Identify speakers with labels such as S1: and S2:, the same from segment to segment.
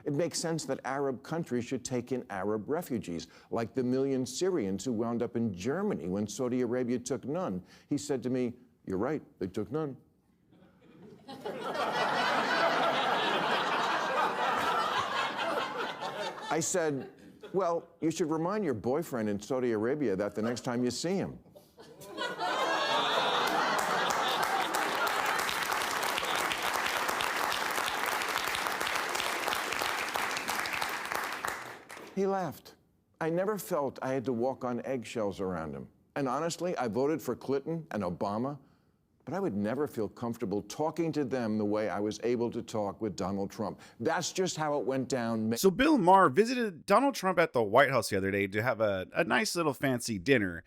S1: It makes sense that Arab countries should take in Arab refugees, like the million Syrians who wound up in Germany when Saudi Arabia took none. He said to me, "You're right, they took none." I said, "Well, you should remind your boyfriend in Saudi Arabia that the next time you see him." He laughed. I never felt I had to walk on eggshells around him. And honestly, I voted for Clinton and Obama, but I would never feel comfortable talking to them the way I was able to talk with Donald Trump. That's just how it went down.
S2: So Bill Maher visited Donald Trump at the White House the other day to have a nice little fancy dinner.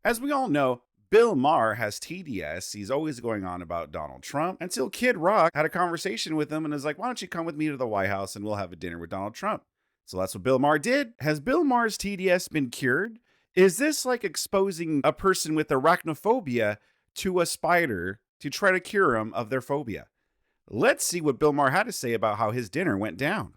S2: As we all know, Bill Maher has TDS. He's always going on about Donald Trump until Kid Rock had a conversation with him and is like, "Why don't you come with me to the White House and we'll have a dinner with Donald Trump?" So that's what Bill Maher did. Has Bill Maher's TDS been cured? Is this like exposing a person with arachnophobia to a spider to try to cure them of their phobia? Let's see what Bill Maher had to say about how his dinner went down.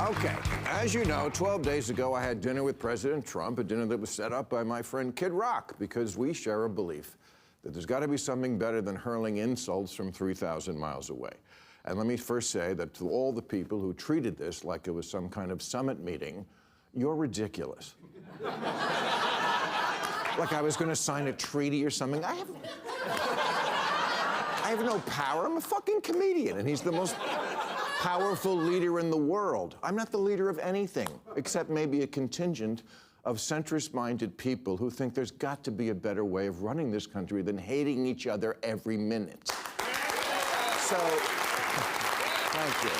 S1: Okay, as you know, 12 days ago I had dinner with President Trump, a dinner that was set up by my friend Kid Rock, because we share a belief that there's got to be something better than hurling insults from 3,000 miles away. And let me first say that to all the people who treated this like it was some kind of summit meeting, you're ridiculous. Like I was going to sign a treaty or something. I have no power. I'm a fucking comedian, and he's the most powerful leader in the world. I'm not the leader of anything, except maybe a contingent of centrist-minded people who think there's got to be a better way of running this country than hating each other every minute. So, thank you.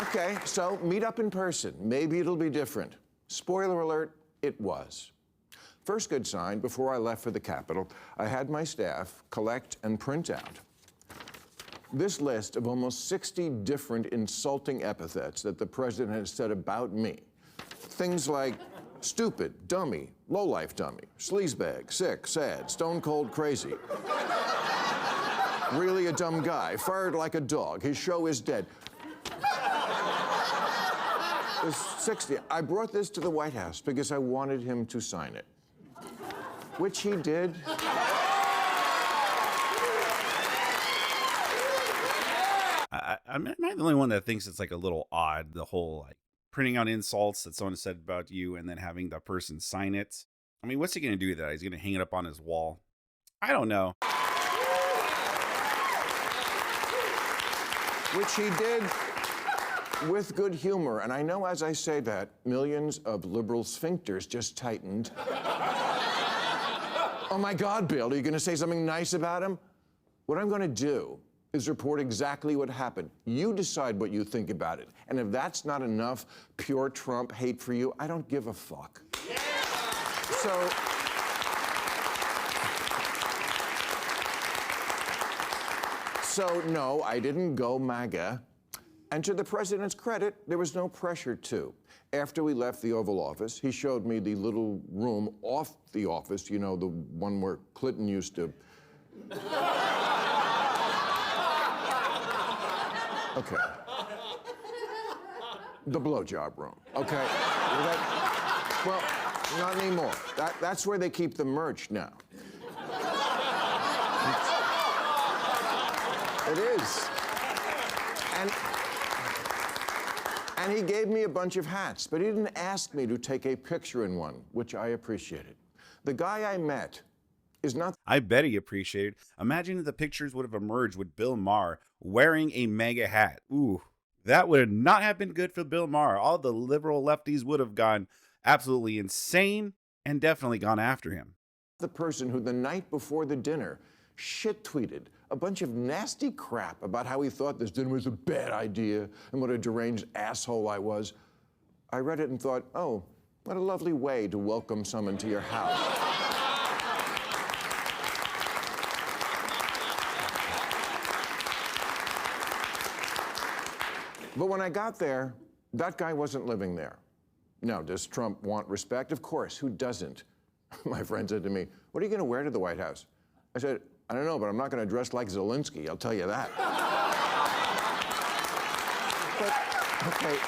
S1: Okay, so meet up in person. Maybe it'll be different. Spoiler alert, it was. First good sign, before I left for the Capitol, I had my staff collect and print out this list of almost 60 different insulting epithets that the president has said about me. Things like stupid, dummy, lowlife dummy, sleazebag, sick, sad, stone cold crazy. Really a dumb guy, fired like a dog, his show is dead. There's 60. I brought this to the White House because I wanted him to sign it, which he did.
S2: Am I the only one that thinks it's like a little odd, the whole like printing out insults that someone said about you and then having the person sign it? I mean, what's he going to do with that? He's going to hang it up on his wall? I don't know.
S1: Which he did with good humor. And I know as I say that, millions of liberal sphincters just tightened. Oh my God, Bill, are you going to say something nice about him? What I'm going to do is report exactly what happened. You decide what you think about it. And if that's not enough pure Trump hate for you, I don't give a fuck. Yeah. So no, I didn't go MAGA. And to the president's credit, there was no pressure to. After we left the Oval Office, he showed me the little room off the office, you know, the one where Clinton used to. Okay. The blowjob room, okay? Well, not anymore. That's where they keep the merch now. It is. And he gave me a bunch of hats, but he didn't ask me to take a picture in one, which I appreciated. The guy I met is not...
S2: I bet he appreciated. Imagine if the pictures would have emerged with Bill Maher wearing a MAGA hat. Ooh, that would not have been good for Bill Maher. All the liberal lefties would have gone absolutely insane and definitely gone after him.
S1: The person who the night before the dinner shit-tweeted a bunch of nasty crap about how he thought this dinner was a bad idea and what a deranged asshole I was. I read it and thought, oh, what a lovely way to welcome someone to your house. But when I got there, That guy wasn't living there. Now, does Trump want respect? Of course, who doesn't? My friend said to me, "What are you going to wear to the White House?" I said, "I don't know, but I'm not going to dress like Zelensky, I'll tell you that." But, okay.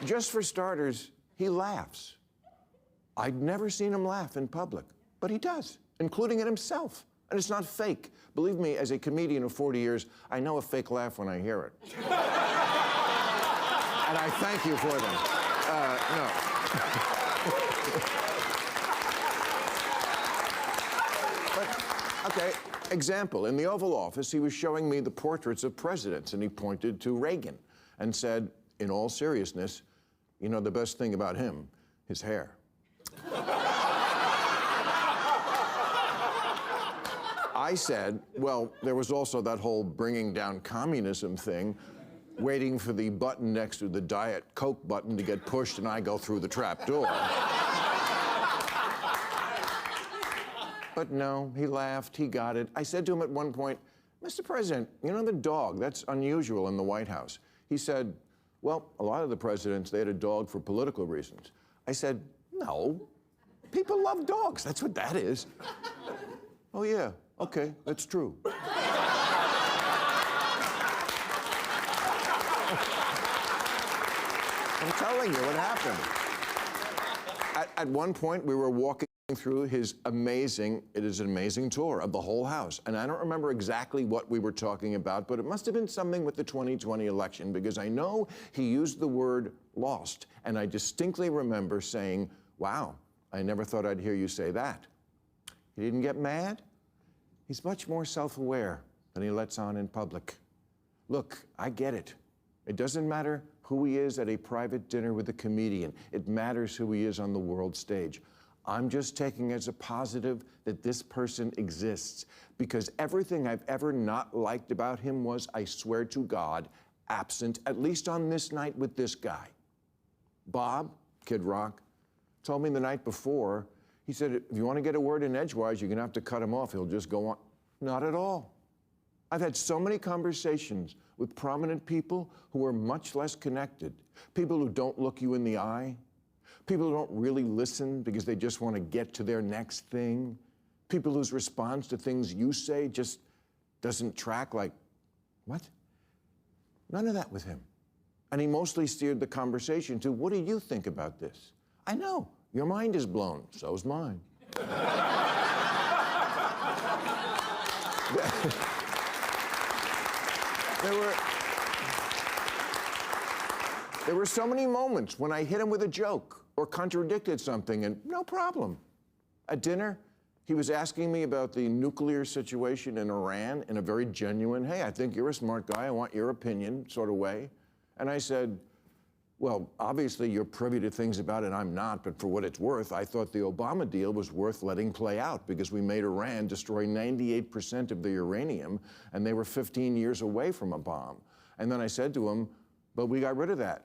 S1: Just for starters, he laughs. I'd never seen him laugh in public, but he does, including at himself. And it's not fake. Believe me, as a comedian of 40 years, I know a fake laugh when I hear it. And I thank you for them. No. But, okay, example. In the Oval Office, he was showing me the portraits of presidents, and he pointed to Reagan and said, in all seriousness, "You know the best thing about him? His hair." I said, "Well, there was also that whole bringing down communism thing, waiting for the button next to the Diet Coke button to get pushed and I go through the trap door." But no, he laughed, he got it. I said to him at one point, "Mr. President, you know the dog, that's unusual in the White House." He said, "Well, a lot of the presidents, they had a dog for political reasons." I said, "No, people love dogs, that's what that is." "Oh yeah, okay, that's true." I'm telling you what happened. At one point, we were walking through his amazing, it is an amazing tour of the whole house. And I don't remember exactly what we were talking about, but it must have been something with the 2020 election, because I know he used the word lost. And I distinctly remember saying, "Wow, I never thought I'd hear you say that." He didn't get mad. He's much more self-aware than he lets on in public. Look, I get it. It doesn't matter who he is at a private dinner with a comedian. It matters who he is on the world stage. I'm just taking as a positive that this person exists, because everything I've ever not liked about him was, I swear to God, absent, at least on this night with this guy. Bob, Kid Rock, told me the night before, he said, "If you want to get a word in edgewise, you're going to have to cut him off. He'll just go on." Not at all. I've had so many conversations with prominent people who are much less connected, people who don't look you in the eye, people who don't really listen because they just want to get to their next thing, people whose response to things you say just doesn't track, like, what? None of that with him. And he mostly steered the conversation to, "What do you think about this?" I know, your mind is blown, so's mine. There were so many moments when I hit him with a joke or contradicted something, and no problem. At dinner, he was asking me about the nuclear situation in Iran in a very genuine, "Hey, I think you're a smart guy, I want your opinion," sort of way. And I said, "Well, obviously you're privy to things about it I'm not, but for what it's worth, I thought the Obama deal was worth letting play out, because we made Iran destroy 98% of the uranium, and they were 15 years away from a bomb." And then I said to him, "But we got rid of that.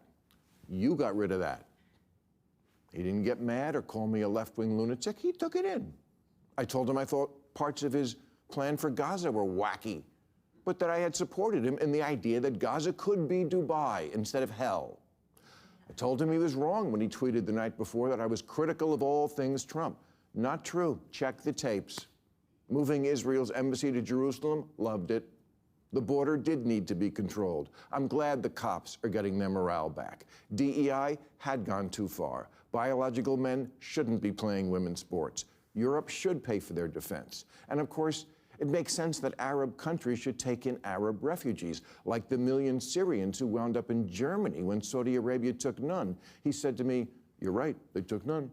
S1: You got rid of that." He didn't get mad or call me a left-wing lunatic. He took it in. I told him I thought parts of his plan for Gaza were wacky, but that I had supported him in the idea that Gaza could be Dubai instead of hell. I told him he was wrong when he tweeted the night before that I was critical of all things Trump. Not true. Check the tapes. Moving Israel's embassy to Jerusalem, loved it. The border did need to be controlled. I'm glad the cops are getting their morale back. DEI had gone too far. Biological men shouldn't be playing women's sports. Europe should pay for their defense. And of course, it makes sense that Arab countries should take in Arab refugees, like the million Syrians who wound up in Germany when Saudi Arabia took none. He said to me, "You're right, they took none."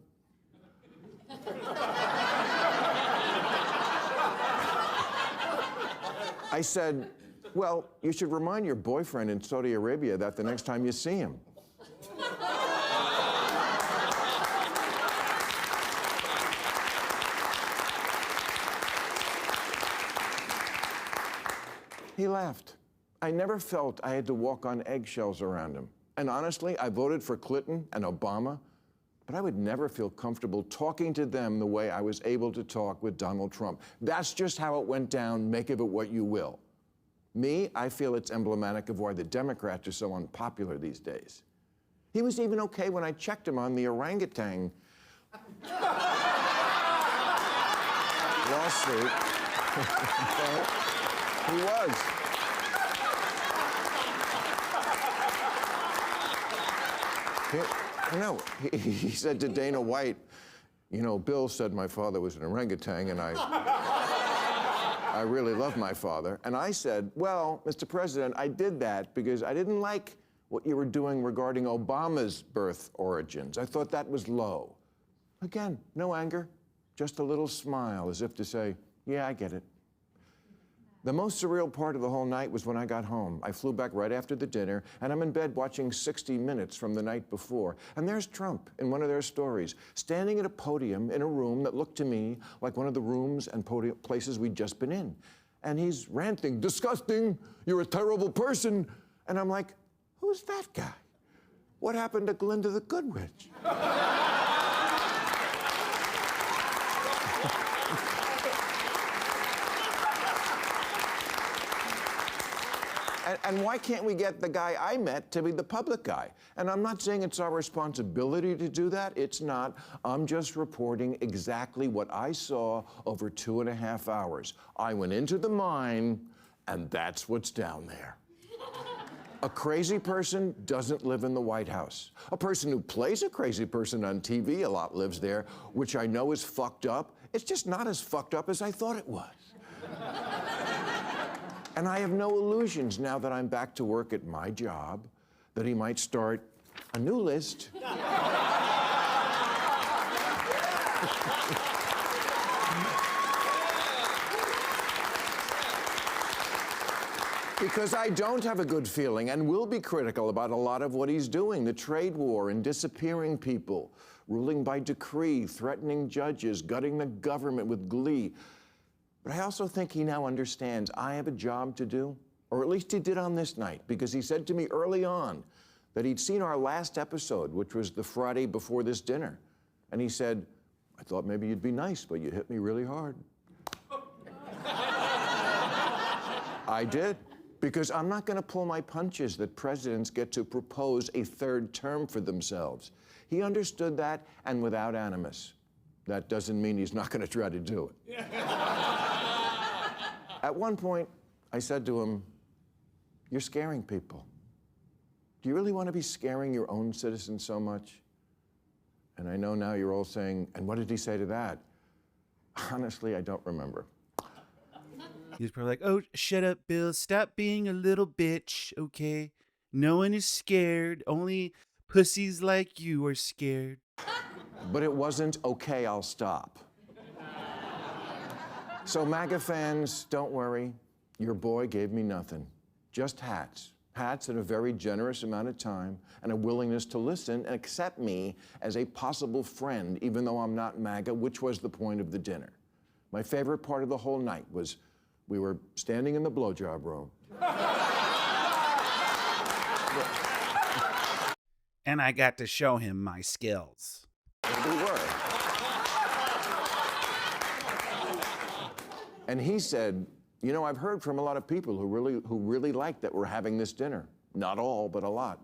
S1: I said, "Well, you should remind your boyfriend in Saudi Arabia that the next time you see him." He laughed. I never felt I had to walk on eggshells around him. And honestly, I voted for Clinton and Obama, but I would never feel comfortable talking to them the way I was able to talk with Donald Trump. That's just how it went down. Make of it what you will. Me, I feel it's emblematic of why the Democrats are so unpopular these days. He was even okay when I checked him on the orangutan lawsuit. He was. He said to Dana White, you know, Bill said my father was an orangutan, and I really love my father. And I said, well, Mr. President, I did that because I didn't like what you were doing regarding Obama's birth origins. I thought that was low. Again, no anger, just a little smile as if to say, yeah, I get it. The most surreal part of the whole night was when I got home. I flew back right after the dinner, and I'm in bed watching 60 Minutes from the night before. And there's Trump in one of their stories, standing at a podium in a room that looked to me like one of the rooms and places we'd just been in. And he's ranting, disgusting, you're a terrible person. And I'm like, who's that guy? What happened to Glinda the Good Witch? And why can't we get the guy I met to be the public guy? And I'm not saying it's our responsibility to do that. It's not. I'm just reporting exactly what I saw over 2.5 hours. I went into the mine, and that's what's down there. A crazy person doesn't live in the White House. A person who plays a crazy person on TV a lot lives there, which I know is fucked up. It's just not as fucked up as I thought it was. And I have no illusions now that I'm back to work at my job that he might start a new list. Because I don't have a good feeling and will be critical about a lot of what he's doing, the trade war and disappearing people, ruling by decree, threatening judges, gutting the government with glee. But I also think he now understands I have a job to do, or at least he did on this night, because he said to me early on that he'd seen our last episode, which was the Friday before this dinner. And he said, I thought maybe you'd be nice, but you hit me really hard. I did, because I'm not going to pull my punches that presidents get to propose a third term for themselves. He understood that, and without animus. That doesn't mean he's not going to try to do it. At one point, I said to him, you're scaring people. Do you really want to be scaring your own citizens so much? And I know now you're all saying, and what did he say to that? Honestly, I don't remember.
S2: He's probably like, oh, shut up, Bill. Stop being a little bitch, okay? No one is scared. Only pussies like you are scared.
S1: But it wasn't, okay, I'll stop. So MAGA fans, don't worry. Your boy gave me nothing. Just hats. Hats and a very generous amount of time and a willingness to listen and accept me as a possible friend, even though I'm not MAGA, which was the point of the dinner. My favorite part of the whole night was we were standing in the blowjob room.
S2: And I got to show him my skills.
S1: And we were. And he said, you know, I've heard from a lot of people who really like that we're having this dinner. Not all, but a lot.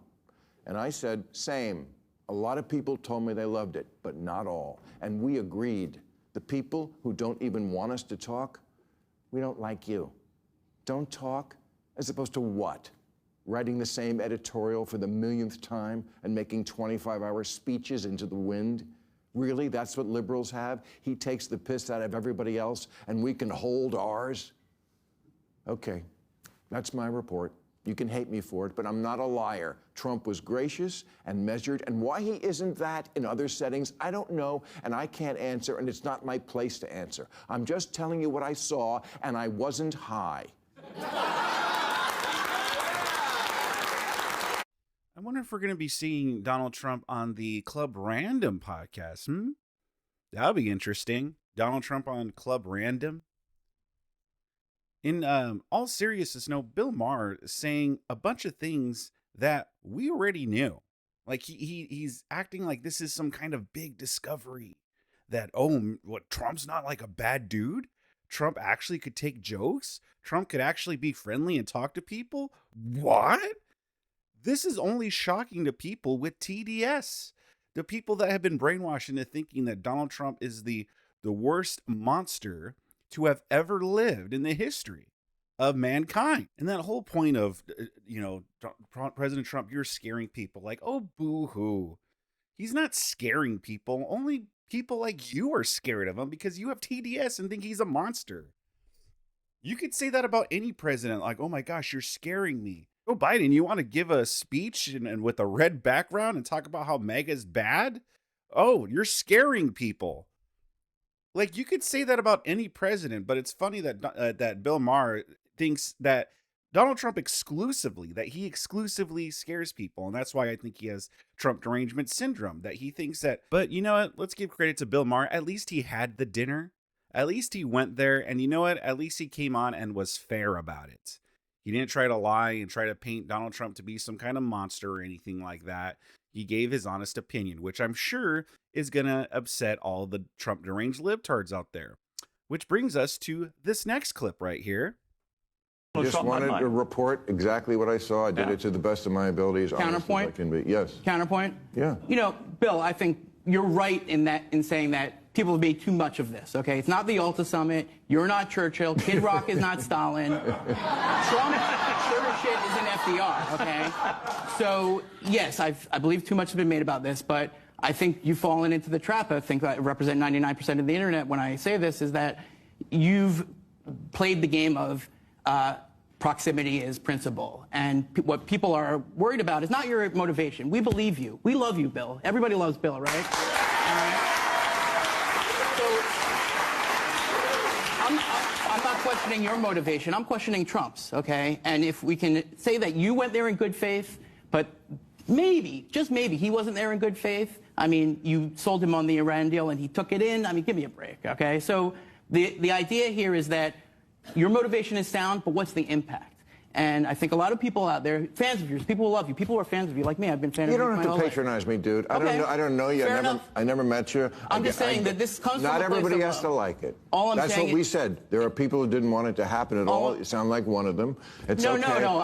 S1: And I said, same. A lot of people told me they loved it, but not all. And we agreed. The people who don't even want us to talk, we don't like you. Don't talk, as opposed to what? Writing the same editorial for the millionth time and making 25-hour speeches into the wind? Really, that's what liberals have? He takes the piss out of everybody else and we can hold ours? Okay, that's my report. You can hate me for it, but I'm not a liar. Trump was gracious and measured, and why he isn't that in other settings, I don't know, and I can't answer, and it's not my place to answer. I'm just telling you what I saw, and I wasn't high.
S2: I wonder if we're going to be seeing Donald Trump on the Club Random podcast. That'll be interesting. Donald Trump on Club Random. In all seriousness, no, Bill Maher is saying a bunch of things that we already knew. Like he's acting like this is some kind of big discovery that, oh, what, Trump's not like a bad dude? Trump actually could take jokes? Trump could actually be friendly and talk to people? What? This is only shocking to people with TDS. The people that have been brainwashed into thinking that Donald Trump is the worst monster to have ever lived in the history of mankind. And that whole point of, President Trump, you're scaring people. Like, oh, boo-hoo. He's not scaring people. Only people like you are scared of him because you have TDS and think he's a monster. You could say that about any president. Like, oh my gosh, you're scaring me. Joe Biden, you want to give a speech and with a red background and talk about how MAGA is bad? Oh, you're scaring people. Like, you could say that about any president, but it's funny that that Bill Maher thinks that Donald Trump he exclusively scares people. And that's why I think he has Trump derangement syndrome, that he thinks that. But you know what? Let's give credit to Bill Maher. At least he had the dinner. At least he went there. And you know what? At least he came on and was fair about it. He didn't try to lie and try to paint Donald Trump to be some kind of monster or anything like that. He gave his honest opinion, which I'm sure is going to upset all the Trump deranged libtards out there. Which brings us to this next clip right here.
S1: I just wanted to report exactly what I saw. I did it to the best of my abilities.
S3: Counterpoint?
S1: Honest as I can be. Yes.
S3: Counterpoint?
S1: Yeah.
S3: You know, Bill, I think you're right in saying that people have made too much of this, okay? It's not the Ulta Summit. You're not Churchill. Kid Rock is not Stalin. Trump sure shit isn't FDR, okay? So, yes, I believe too much has been made about this, but I think you've fallen into the trap. I think that I represent 99% of the internet when I say this, is that you've played the game of proximity is principle. And what people are worried about is not your motivation. We believe you. We love you, Bill. Everybody loves Bill, right? All right? So I'm not questioning your motivation. I'm questioning Trump's, okay? And if we can say that you went there in good faith, but maybe, just maybe, he wasn't there in good faith. I mean, you sold him on the Iran deal and he took it in. I mean, give me a break, okay? So the idea here is that your motivation is sound, but what's the impact? And I think a lot of people out there, fans of yours, people who love you, people who are fans of you, like me, I've been fans of you.
S1: You don't have to patronize me, dude.
S3: Okay.
S1: I don't know you. I never met you.
S3: I'm just saying that this comes from
S1: not
S3: a place
S1: everybody
S3: of
S1: has to
S3: love.
S1: like it.
S3: All I'm
S1: That's
S3: saying
S1: what we
S3: is-
S1: said. There are people who didn't want it to happen at all. You sound like one of them. It's
S3: No,
S1: okay.
S3: no.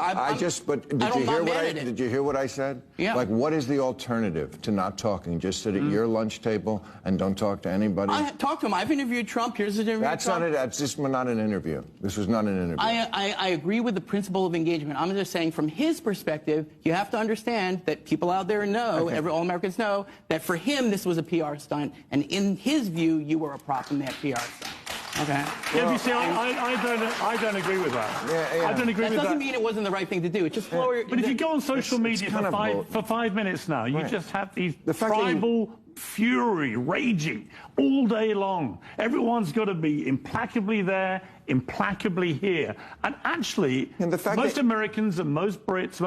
S1: But did you hear what I said?
S3: Yeah.
S1: Like, what is the alternative to not talking? Just sit at your lunch table and don't talk to anybody?
S3: I talked to him. I've interviewed Trump. Here's an interview.
S1: That's not it. That's just not an interview. This was not an interview.
S3: I agree with the principle of engagement. I'm just saying, from his perspective, you have to understand that people out there know, all Americans know, that for him this was a PR stunt, and in his view, you were a prop in that PR stunt. Okay.
S4: Yeah, you see, I don't agree with that.
S1: Yeah.
S4: I don't agree
S3: That
S4: with that.
S3: doesn't mean it wasn't the right thing to do. It just
S4: But if you go on social media
S1: kind of
S4: for 5 minutes now, you
S1: Right.
S4: just have these
S1: The fact that
S4: tribal fury raging all day long. Everyone's got to be implacably there, implacably here. And actually,
S1: And the fact
S4: most
S1: that-
S4: Americans and most Brits,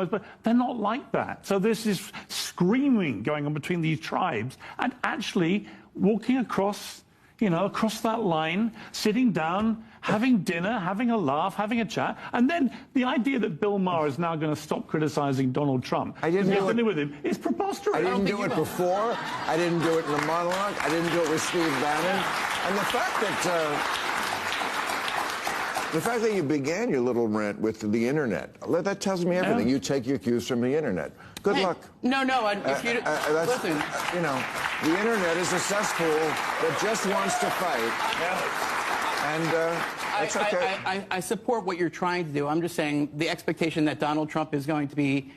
S4: they're not like that. So there's this screaming going on between these tribes, and actually walking across that line, sitting down, having dinner, having a laugh, having a chat. And then the idea that Bill Maher is now going to stop criticizing Donald Trump
S1: I didn't do it
S4: with him is preposterous.
S1: I didn't do it before. I didn't do it in the monologue. I didn't do it with Steve Bannon. And the fact that you began your little rant with the internet, that tells me everything.
S4: Yeah.
S1: You take your cues from the internet. Good luck.
S3: No. If you listen,
S1: the internet is a cesspool that just wants to fight. And it's okay.
S3: I support what you're trying to do. I'm just saying the expectation that Donald Trump is going to be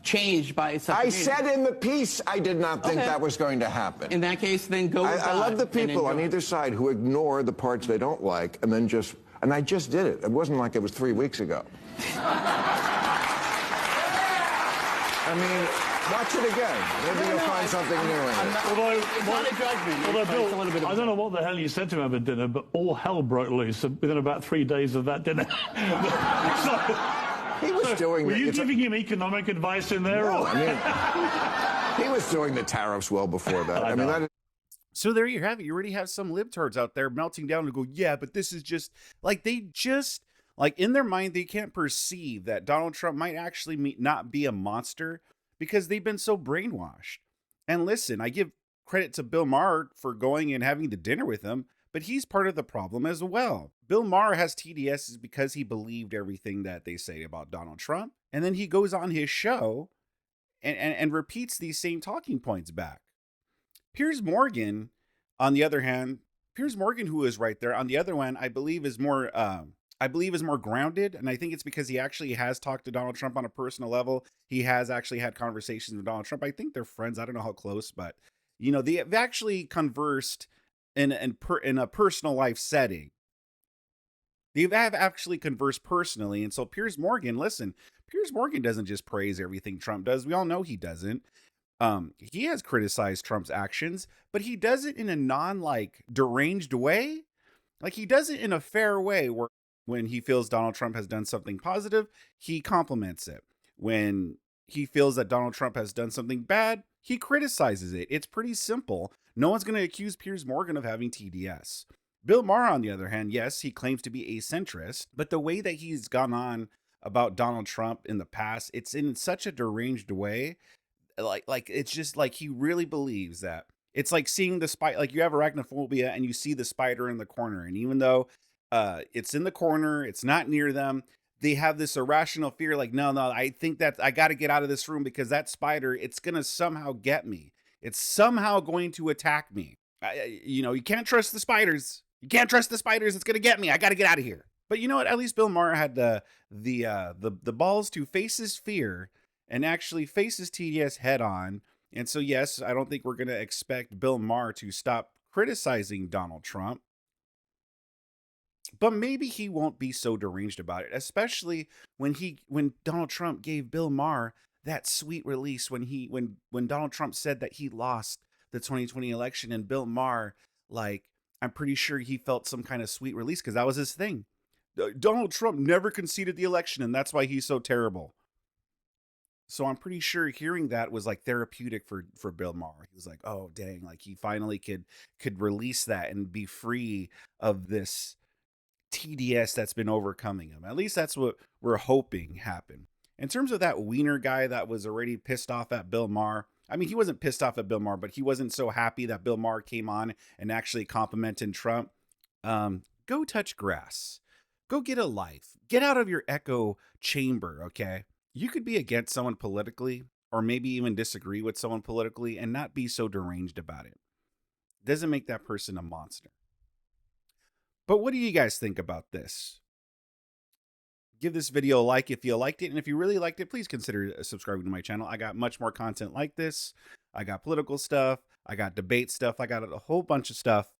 S3: changed by such
S1: I
S3: a
S1: said in the piece I did not think
S3: Okay.
S1: that was going to happen.
S3: In that case, then go with
S1: I love the
S3: God and
S1: people on
S3: enjoy.
S1: either side who ignore the parts they don't like and then just... And I just did it. It wasn't like it was 3 weeks ago. I mean, watch it again. Maybe you'll find something new in it.
S4: Although,
S3: It's not a judgment.
S4: Although,
S3: It's a little bit
S4: Bill,
S3: of
S4: I don't know what the hell you said to him over dinner, but all hell broke loose within about 3 days of that dinner.
S1: He was doing...
S4: Were you giving him economic advice in there?
S1: No,
S4: or?
S1: I mean, he was doing the tariffs well before that. I mean, that is...
S2: So there you have it. You already have some libtards out there melting down and go, yeah, but this is just like in their mind, they can't perceive that Donald Trump might actually not be a monster because they've been so brainwashed. And listen, I give credit to Bill Maher for going and having the dinner with him, but he's part of the problem as well. Bill Maher has TDS is because he believed everything that they say about Donald Trump. And then he goes on his show and repeats these same talking points back. Piers Morgan, on the other hand, Piers Morgan, who is right there, on the other one, I believe is more grounded. And I think it's because he actually has talked to Donald Trump on a personal level. He has actually had conversations with Donald Trump. I think they're friends. I don't know how close, but they've actually conversed in a personal life setting. They have actually conversed personally. And so Piers Morgan doesn't just praise everything Trump does. We all know he doesn't. He has criticized Trump's actions, but he does it in a deranged way. Like, he does it in a fair way, where when he feels Donald Trump has done something positive, he compliments it. When he feels that Donald Trump has done something bad, he criticizes it. It's pretty simple. No one's going to accuse Piers Morgan of having TDS. Bill Maher, on the other hand, yes, he claims to be a centrist, but the way that he's gone on about Donald Trump in the past, it's in such a deranged way. Like it's just like he really believes that. It's like seeing the spider, like you have arachnophobia and you see the spider in the corner. And even though it's in the corner, it's not near them, they have this irrational fear, like, no, I think that I got to get out of this room because that spider, it's going to somehow get me. It's somehow going to attack me. You can't trust the spiders. You can't trust the spiders. It's going to get me. I got to get out of here. But you know what? At least Bill Maher had the balls to face his fear and actually face his TDS head on. And so, yes, I don't think we're going to expect Bill Maher to stop criticizing Donald Trump. But maybe he won't be so deranged about it, especially when Donald Trump gave Bill Maher that sweet release when Donald Trump said that he lost the 2020 election, and Bill Maher, like, I'm pretty sure he felt some kind of sweet release because that was his thing. Donald Trump never conceded the election, and that's why he's so terrible. So I'm pretty sure hearing that was like therapeutic for Bill Maher. He was like, oh, dang, like he finally could release that and be free of this TDS that's been overcoming him. At least that's what we're hoping happened. In terms of that Wiener guy that was already pissed off at Bill Maher, I mean, he wasn't pissed off at Bill Maher, but he wasn't so happy that Bill Maher came on and actually complimented Trump. Go touch grass. Go get a life. Get out of your echo chamber, okay? You could be against someone politically, or maybe even disagree with someone politically, and not be so deranged about it. Doesn't make that person a monster. But what do you guys think about this? Give this video a like if you liked it. And if you really liked it, please consider subscribing to my channel. I got much more content like this. I got political stuff. I got debate stuff. I got a whole bunch of stuff.